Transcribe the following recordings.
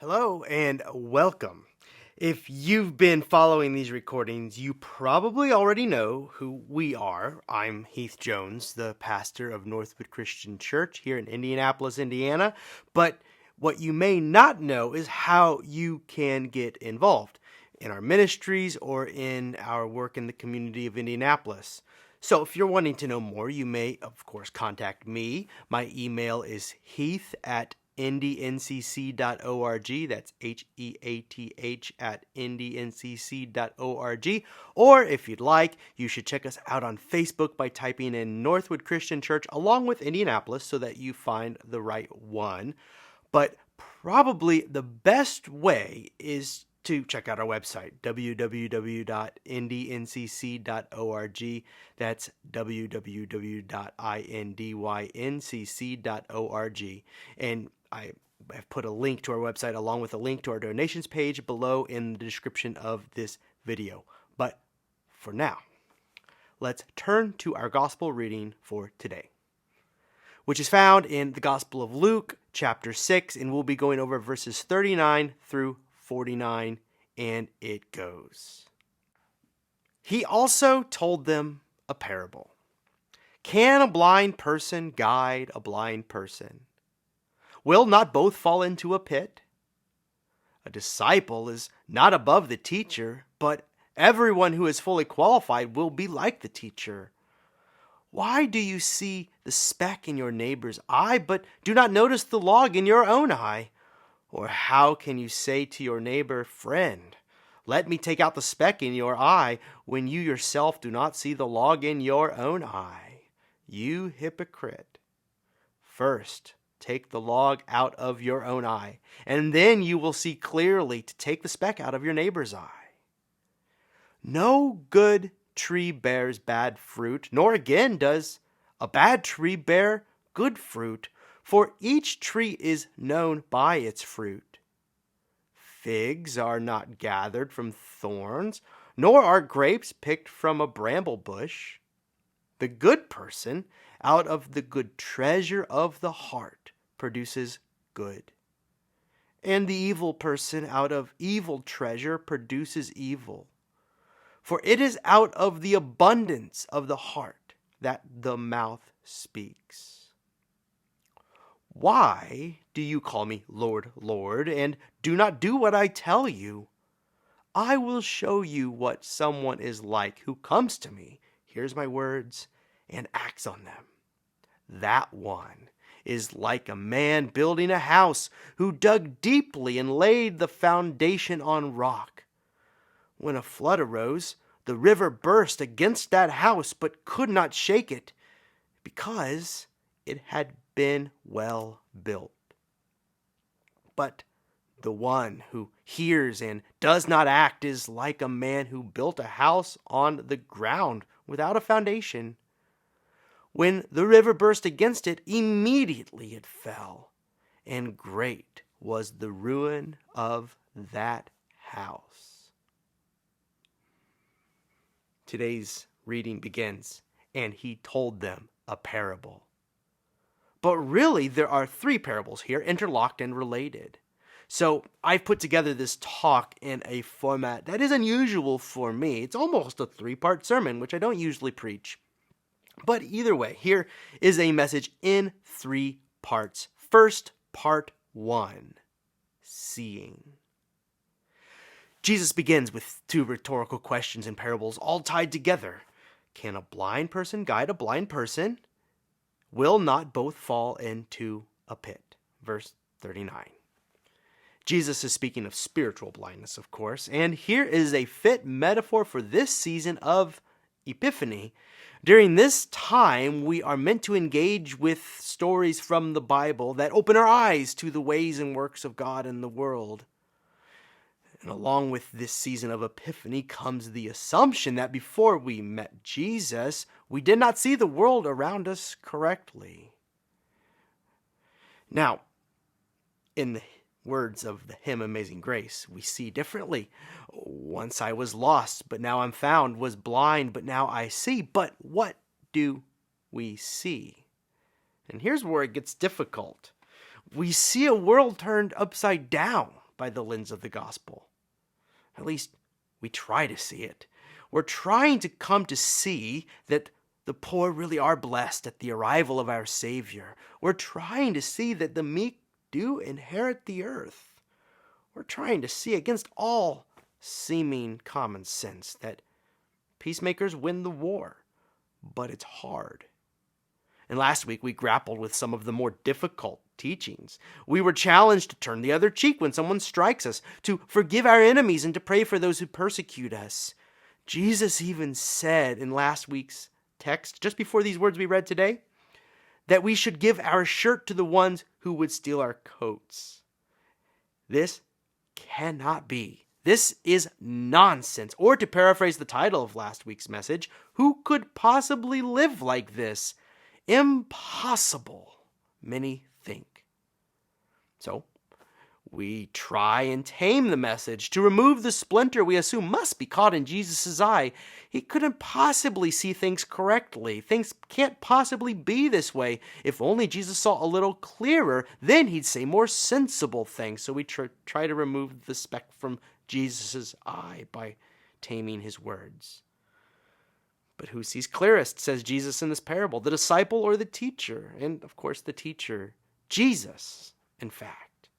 Hello and welcome. If you've been following these recordings, you probably already know who we are. I'm Heath Jones, the pastor of Northwood Christian Church here in Indianapolis, Indiana. But what you may not know is how you can get involved in our ministries or in our work in the community of Indianapolis. So if you're wanting to know more, you may, of course, contact me. My email is heath@indyncc.org. That's HEATH at indyncc.org. Or if you'd like, you should check us out on Facebook by typing in Northwood Christian Church along with Indianapolis so that you find the right one. But probably the best way is to check out our website, www.indyncc.org. That's www.indyncc.org. And I have put a link to our website along with a link to our donations page below in the description of this video. But for now, let's turn to our gospel reading for today, which is found in the Gospel of Luke, chapter 6, and we'll be going over verses 39 through 49, and it goes. He also told them a parable. Can a blind person guide a blind person? Will not both fall into a pit? A disciple is not above the teacher, but everyone who is fully qualified will be like the teacher. Why do you see the speck in your neighbor's eye, but do not notice the log in your own eye? Or how can you say to your neighbor, "Friend, let me take out the speck in your eye," when you yourself do not see the log in your own eye? You hypocrite! First, take the log out of your own eye, and then you will see clearly to take the speck out of your neighbor's eye. No good tree bears bad fruit, nor again does a bad tree bear good fruit, for each tree is known by its fruit. Figs are not gathered from thorns, nor are grapes picked from a bramble bush. The good person, out of the good treasure of the heart, produces good. And the evil person, out of evil treasure, produces evil. For it is out of the abundance of the heart that the mouth speaks. Why do you call me Lord, Lord, and do not do what I tell you? I will show you what someone is like who comes to me, hears my words, and acts on them. That one is like a man building a house who dug deeply and laid the foundation on rock. When a flood arose, the river burst against that house, but could not shake it, because it had been well built. But the one who hears and does not act is like a man who built a house on the ground without a foundation. When the river burst against it, immediately it fell, and great was the ruin of that house. Today's reading begins, and he told them a parable. But really, there are three parables here, interlocked and related. So I've put together this talk in a format that is unusual for me. It's almost a three-part sermon, which I don't usually preach. But either way, here is a message in three parts. First, part 1, seeing. Jesus begins with two rhetorical questions in parables all tied together. Can a blind person guide a blind person? Will not both fall into a pit? Verse 39. Jesus is speaking of spiritual blindness, of course, and here is a fit metaphor for this season of Epiphany. During this time, we are meant to engage with stories from the Bible that open our eyes to the ways and works of God in the world. And along with this season of Epiphany comes the assumption that before we met Jesus, we did not see the world around us correctly. Now, in the words of the hymn Amazing Grace, we see differently. Once I was lost, but now I'm found, was blind, but now I see. But what do we see? And here's where it gets difficult. We see a world turned upside down by the lens of the gospel. At least we try to see it. We're trying to come to see that the poor really are blessed at the arrival of our Savior. We're trying to see that the meek do inherit the earth. We're trying to see against all seeming common sense that peacemakers win the war, but it's hard. And last week we grappled with some of the more difficult teachings. We were challenged to turn the other cheek when someone strikes us, to forgive our enemies, and to pray for those who persecute us. Jesus even said in last week's text, just before these words we read today, that we should give our shirt to the ones who would steal our coats. This cannot be. This is nonsense. Or to paraphrase the title of last week's message, who could possibly live like this? Impossible, many think. So, we try and tame the message to remove the splinter we assume must be caught in Jesus' eye. He couldn't possibly see things correctly. Things can't possibly be this way. If only Jesus saw a little clearer, then he'd say more sensible things. So we try to remove the speck from Jesus' eye by taming his words. But who sees clearest, says Jesus in this parable, the disciple or the teacher? And of course the teacher, Jesus, in fact.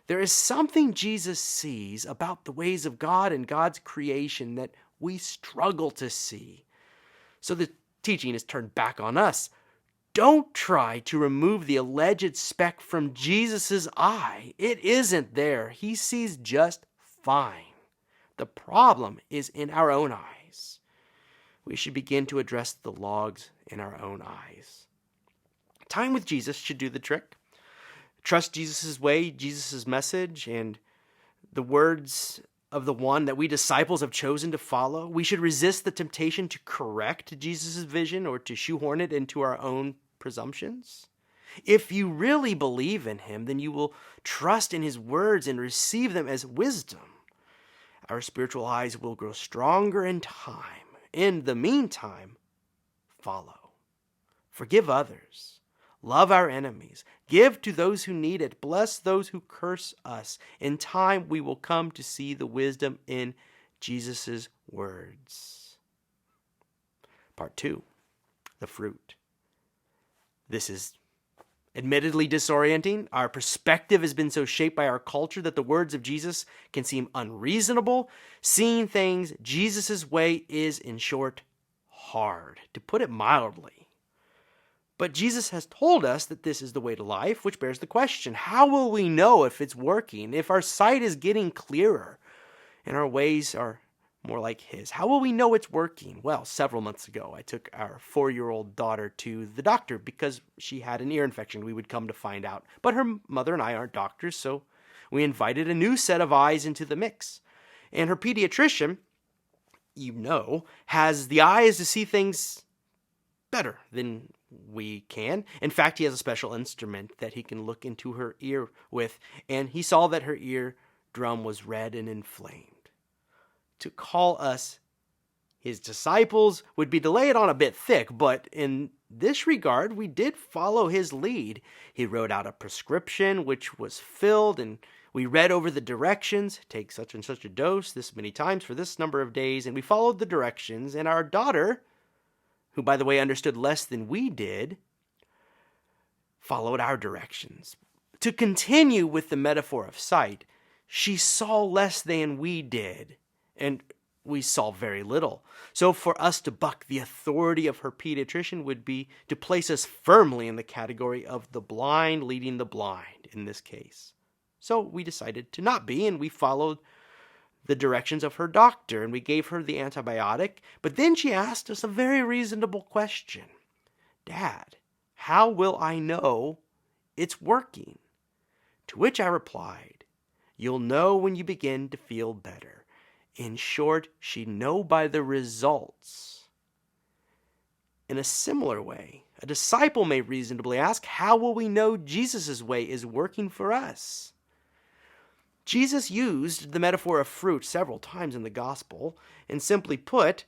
There is something Jesus sees about the ways of God and God's creation that we struggle to see. So the teaching is turned back on us. Don't try to remove the alleged speck from Jesus' eye. It isn't there. He sees just fine. The problem is in our own eyes. We should begin to address the logs in our own eyes. Time with Jesus should do the trick. Trust Jesus' way, Jesus' message, and the words of the one that we disciples have chosen to follow. We should resist the temptation to correct Jesus' vision or to shoehorn it into our own presumptions. If you really believe in him, then you will trust in his words and receive them as wisdom. Our spiritual eyes will grow stronger in time. In the meantime, follow. Forgive others. Love our enemies. Give to those who need it. Bless those who curse us. In time, we will come to see the wisdom in Jesus' words. Part 2, the fruit. This is admittedly disorienting. Our perspective has been so shaped by our culture that the words of Jesus can seem unreasonable. Seeing things Jesus' way is, in short, hard, to put it mildly. But Jesus has told us that this is the way to life, which bears the question, how will we know if it's working, if our sight is getting clearer and our ways are more like his? How will we know it's working? Well, several months ago, I took our 4-year-old daughter to the doctor because she had an ear infection, we would come to find out. But her mother and I aren't doctors, so we invited a new set of eyes into the mix. And her pediatrician, has the eyes to see things better than we can. In fact, he has a special instrument that he can look into her ear with, and he saw that her eardrum was red and inflamed. To call us his disciples would be to lay it on a bit thick, but in this regard, we did follow his lead. He wrote out a prescription, which was filled, and we read over the directions, take such and such a dose this many times for this number of days, and we followed the directions, and our daughter, who, by the way, understood less than we did, followed our directions. To continue with the metaphor of sight, she saw less than we did, and we saw very little. So for us to buck the authority of her pediatrician would be to place us firmly in the category of the blind leading the blind in this case. So we decided to not be, and we followed the directions of her doctor, and we gave her the antibiotic. But then she asked us a very reasonable question. Dad, how will I know it's working? To which I replied, you'll know when you begin to feel better. In short, she'd know by the results. In a similar way, a disciple may reasonably ask, how will we know Jesus' way is working for us? Jesus used the metaphor of fruit several times in the gospel, and simply put,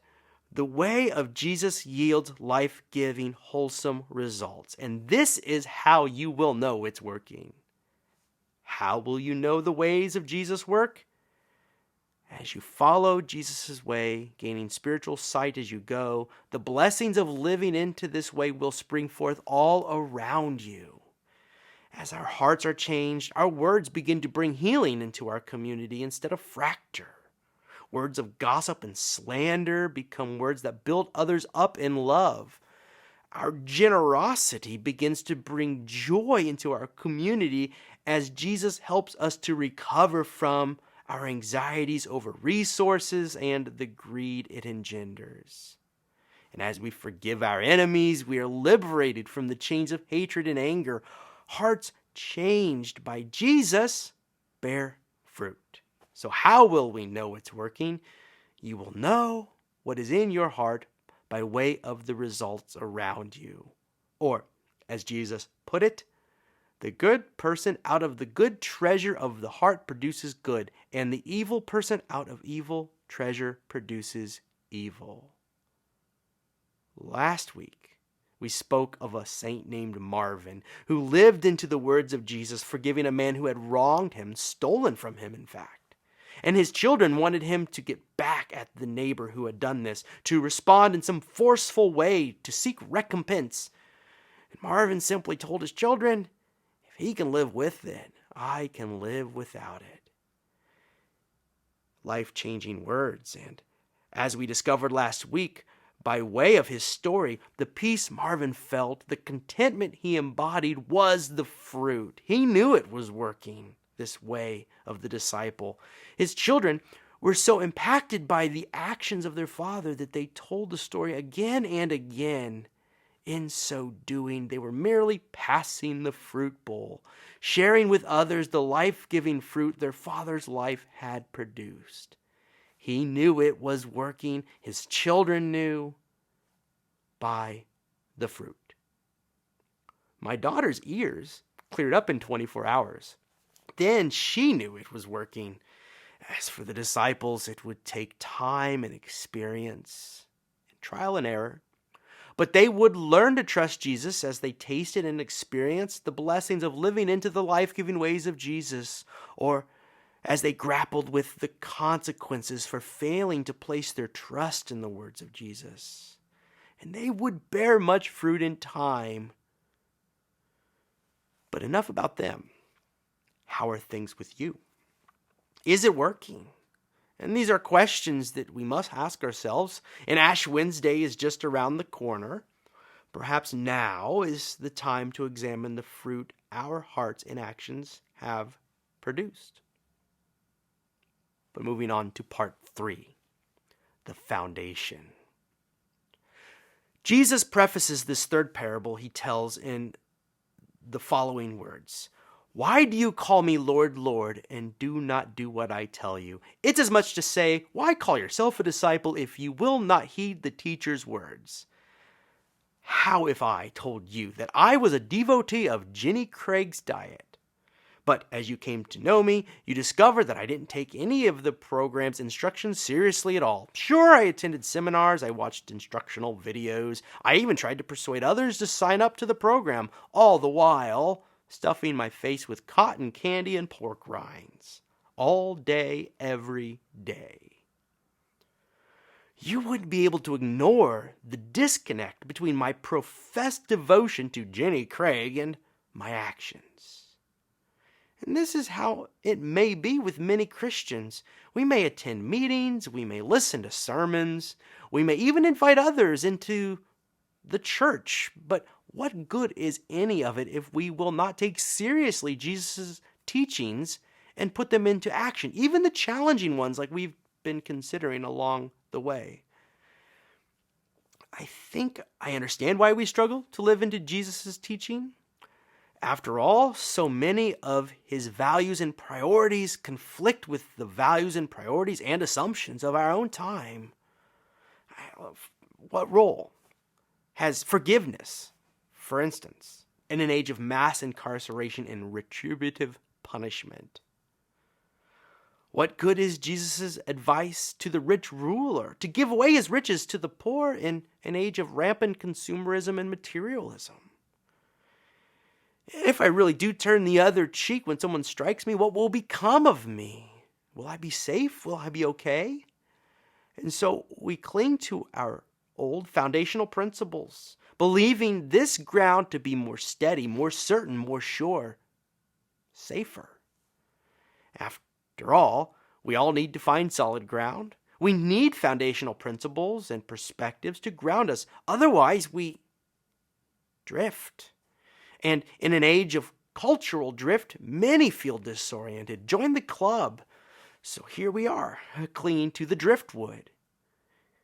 the way of Jesus yields life-giving, wholesome results. And this is how you will know it's working. How will you know the ways of Jesus' work? As you follow Jesus' way, gaining spiritual sight as you go, the blessings of living into this way will spring forth all around you. As our hearts are changed, our words begin to bring healing into our community instead of fracture. Words of gossip and slander become words that build others up in love. Our generosity begins to bring joy into our community as Jesus helps us to recover from our anxieties over resources and the greed it engenders. And as we forgive our enemies, we are liberated from the chains of hatred and anger. Hearts changed by Jesus bear fruit. So how will we know it's working? You will know what is in your heart by way of the results around you. Or, as Jesus put it, the good person out of the good treasure of the heart produces good, and the evil person out of evil treasure produces evil. Last week, we spoke of a saint named Marvin who lived into the words of Jesus, forgiving a man who had wronged him, stolen from him, in fact. And his children wanted him to get back at the neighbor who had done this, to respond in some forceful way, to seek recompense. And Marvin simply told his children, if he can live with it, I can live without it. Life-changing words. And as we discovered last week, by way of his story, the peace Marvin felt, the contentment he embodied was the fruit. He knew it was working, this way of the disciple. His children were so impacted by the actions of their father that they told the story again and again. In so doing, they were merely passing the fruit bowl, sharing with others the life-giving fruit their father's life had produced. He knew it was working. His children knew by the fruit. My daughter's ears cleared up in 24 hours. Then she knew it was working. As for the disciples, it would take time and experience, and trial and error. But they would learn to trust Jesus as they tasted and experienced the blessings of living into the life-giving ways of Jesus, or as they grappled with the consequences for failing to place their trust in the words of Jesus. And they would bear much fruit in time. But enough about them. How are things with you? Is it working? And these are questions that we must ask ourselves. And Ash Wednesday is just around the corner. Perhaps now is the time to examine the fruit our hearts and actions have produced. But moving on to part 3, the foundation. Jesus prefaces this third parable he tells in the following words. Why do you call me Lord, Lord, and do not do what I tell you? It's as much to say, why call yourself a disciple if you will not heed the teacher's words? How if I told you that I was a devotee of Jenny Craig's diet? But as you came to know me, you discovered that I didn't take any of the program's instructions seriously at all. Sure, I attended seminars, I watched instructional videos, I even tried to persuade others to sign up to the program, all the while stuffing my face with cotton candy and pork rinds. All day, every day. You wouldn't be able to ignore the disconnect between my professed devotion to Jenny Craig and my actions. And this is how it may be with many Christians. We may attend meetings, we may listen to sermons, we may even invite others into the church, but what good is any of it if we will not take seriously Jesus' teachings and put them into action, even the challenging ones like we've been considering along the way? I think I understand why we struggle to live into Jesus' teaching. After all, so many of his values and priorities conflict with the values and priorities and assumptions of our own time. What role has forgiveness, for instance, in an age of mass incarceration and retributive punishment? What good is Jesus' advice to the rich ruler to give away his riches to the poor in an age of rampant consumerism and materialism? If I really do turn the other cheek when someone strikes me, what will become of me? Will I be safe? Will I be okay? And so we cling to our old foundational principles, believing this ground to be more steady, more certain, more sure, safer. After all, we all need to find solid ground. We need foundational principles and perspectives to ground us. Otherwise, we drift. And in an age of cultural drift, many feel disoriented. Join the club. So here we are, clinging to the driftwood,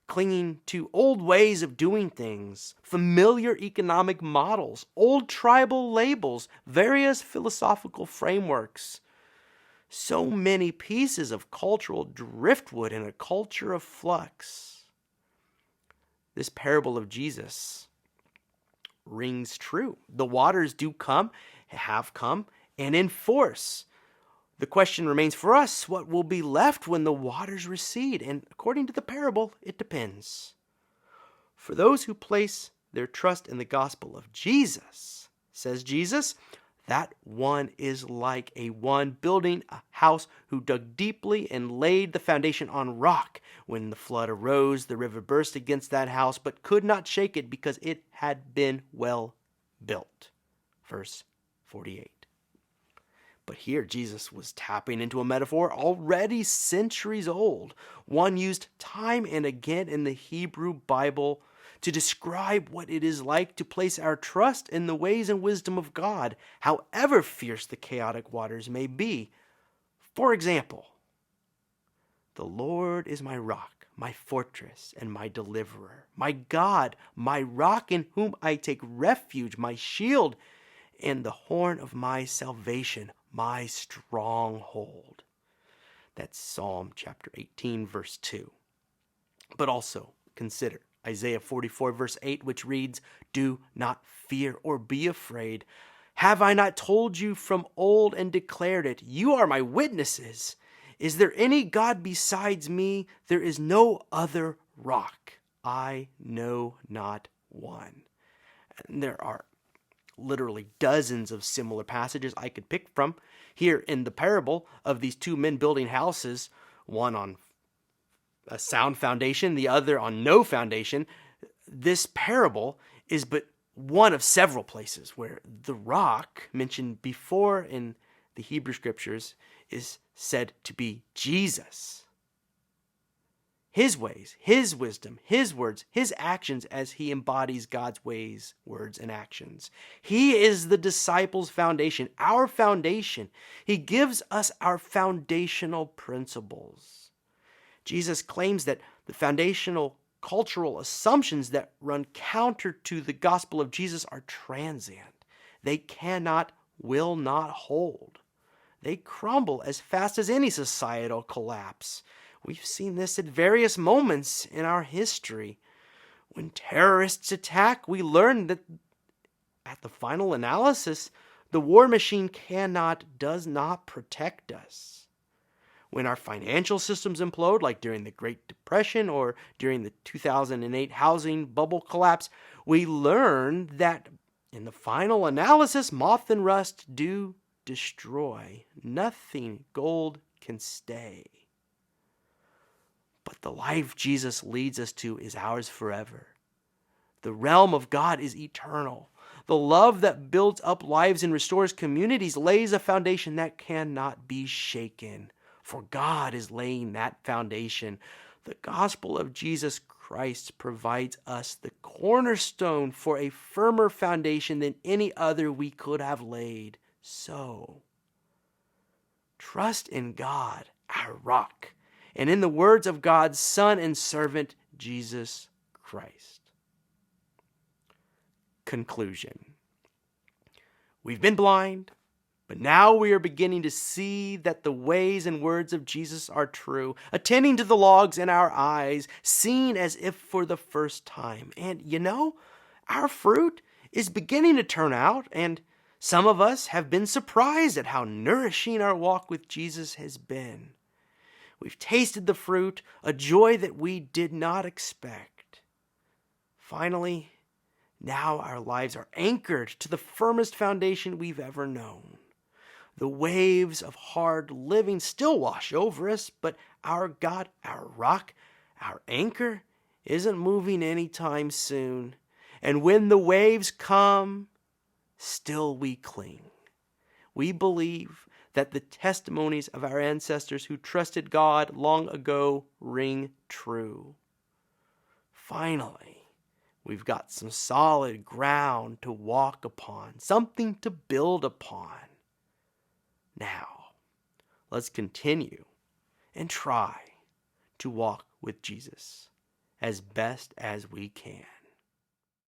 clinging to old ways of doing things, familiar economic models, old tribal labels, various philosophical frameworks. So many pieces of cultural driftwood in a culture of flux. This parable of Jesus rings true. The waters do come, have come, and in force. The question remains for us, what will be left when the waters recede? And according to the parable, it depends. For those who place their trust in the gospel of Jesus, says Jesus, that one is like a one building a house who dug deeply and laid the foundation on rock. When the flood arose, the river burst against that house, but could not shake it because it had been well built. Verse 48. But here Jesus was tapping into a metaphor already centuries old, one used time and again in the Hebrew Bible to describe what it is like to place our trust in the ways and wisdom of God, however fierce the chaotic waters may be. For example, the Lord is my rock, my fortress, and my deliverer, my God, my rock in whom I take refuge, my shield, and the horn of my salvation, my stronghold. That's Psalm chapter 18, verse 2. But also consider Isaiah 44, verse 8, which reads, "Do not fear or be afraid. Have I not told you from old and declared it? You are my witnesses. Is there any God besides me? There is no other rock. I know not one." And there are literally dozens of similar passages I could pick from. Here in the parable of these two men building houses, one on a sound foundation, the other on no foundation, this parable is but one of several places where the rock mentioned before in the Hebrew scriptures is said to be Jesus. His ways, his wisdom, his words, his actions as he embodies God's ways, words, and actions. He is the disciples' foundation, our foundation. He gives us our foundational principles. Jesus claims that the foundational cultural assumptions that run counter to the gospel of Jesus are transient. They cannot, will not hold. They crumble as fast as any societal collapse. We've seen this at various moments in our history. When terrorists attack, we learn that at the final analysis, the war machine does not protect us. When our financial systems implode, like during the Great Depression or during the 2008 housing bubble collapse, we learn that in the final analysis, moth and rust do destroy. Nothing gold can stay. But the life Jesus leads us to is ours forever. The realm of God is eternal. The love that builds up lives and restores communities lays a foundation that cannot be shaken. For God is laying that foundation. The gospel of Jesus Christ provides us the cornerstone for a firmer foundation than any other we could have laid. So, trust in God, our rock, and in the words of God's Son and servant, Jesus Christ. Conclusion. We've been blind, but now we are beginning to see that the ways and words of Jesus are true, attending to the logs in our eyes, seen as if for the first time. And our fruit is beginning to turn out, and some of us have been surprised at how nourishing our walk with Jesus has been. We've tasted the fruit, a joy that we did not expect. Finally, Now our lives are anchored to the firmest foundation we've ever known. The waves of hard living still wash over us, but our God, our rock, our anchor, isn't moving anytime soon. And when the waves come, still we cling. We believe that the testimonies of our ancestors who trusted God long ago ring true. Finally, we've got some solid ground to walk upon, something to build upon. Now, let's continue and try to walk with Jesus as best as we can.